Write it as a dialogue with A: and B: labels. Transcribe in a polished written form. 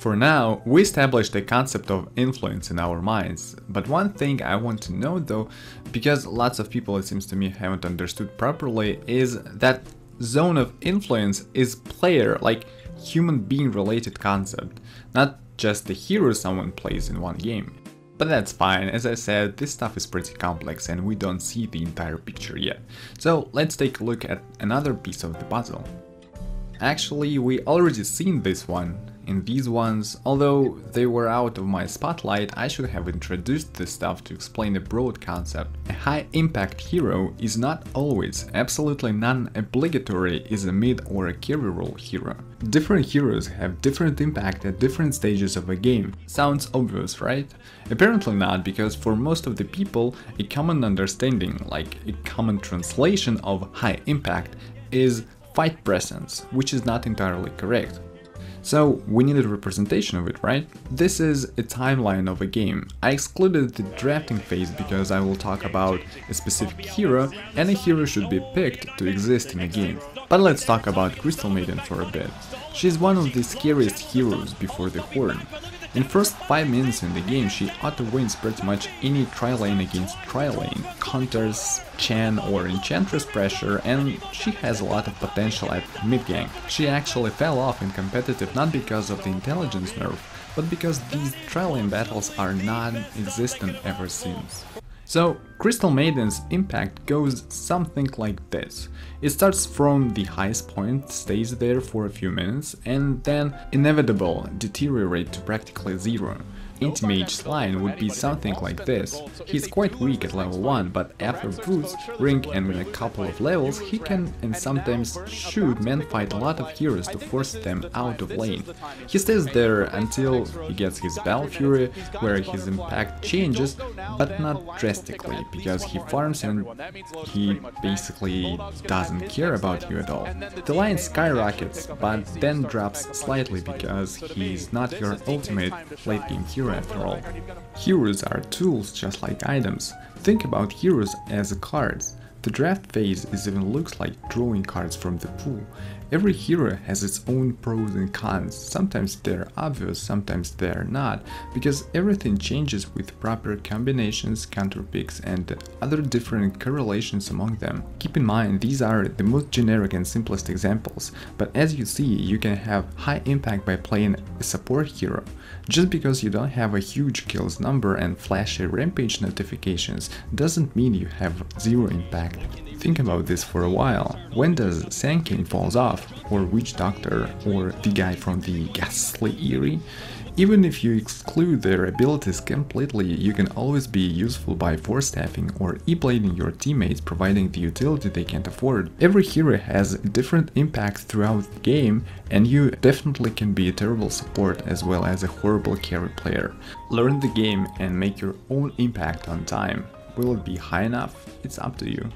A: For now, we established the concept of influence in our minds, but one thing I want to know though, because lots of people it seems to me haven't understood properly, is that zone of influence is player, like human being related concept, not just the hero someone plays in one game. But that's fine, as I said, this stuff is pretty complex and we don't see the entire picture yet. So let's take a look at another piece of the puzzle. Actually, we already seen this one in these ones. Although they were out of my spotlight, I should have introduced this stuff to explain a broad concept. A high impact hero is not always, absolutely non-obligatory, is a mid or a carry role hero. Different heroes have different impact at different stages of a game. Sounds obvious, right? Apparently not, because for most of the people, a common understanding, like a common translation of high impact, is fight presence, which is not entirely correct. So we need a representation of it, right? This is a timeline of a game. I excluded the drafting phase because I will talk about a specific hero, and a hero should be picked to exist in a game. But let's talk about Crystal Maiden for a bit. She's one of the scariest heroes before the Horn. In first 5 minutes in the game, she auto-wins pretty much any tri-lane against tri-lane, counters Chen or Enchantress pressure, and she has a lot of potential at mid-gank. She actually fell off in competitive not because of the intelligence nerf, but because these tri-lane battles are non-existent ever since. So, Crystal Maiden's impact goes something like this. It starts from the highest point, stays there for a few minutes, and then inevitable deteriorate to practically zero. Anti-mage's line would be something like this. He's quite weak at level 1, but after boots, ring and with a couple of levels, he can and sometimes should man-fight a lot of heroes to force them out of lane. He stays there until he gets his Battle Fury, where his impact changes, but not drastically, because he farms and he basically doesn't care about you at all. The line skyrockets, but then drops slightly because he's not your ultimate late game hero after all. Heroes are tools just like items. Think about heroes as cards. The draft phase even looks like drawing cards from the pool. Every hero has its own pros and cons. Sometimes they're obvious, sometimes they're not, because everything changes with proper combinations, counter picks, and other different correlations among them. Keep in mind, these are the most generic and simplest examples, but as you see, you can have high impact by playing a support hero. Just because you don't have a huge kills number and flashy rampage notifications doesn't mean you have zero impact. Think about this for a while. When does Sankin falls off, or Witch Doctor, or the guy from the Ghastly Eerie? Even if you exclude their abilities completely, you can always be useful by force staffing or e-blading your teammates, providing the utility they can't afford. Every hero has a different impact throughout the game, and you definitely can be a terrible support as well as a horrible carry player. Learn the game and make your own impact on time. Will it be high enough? It's up to you.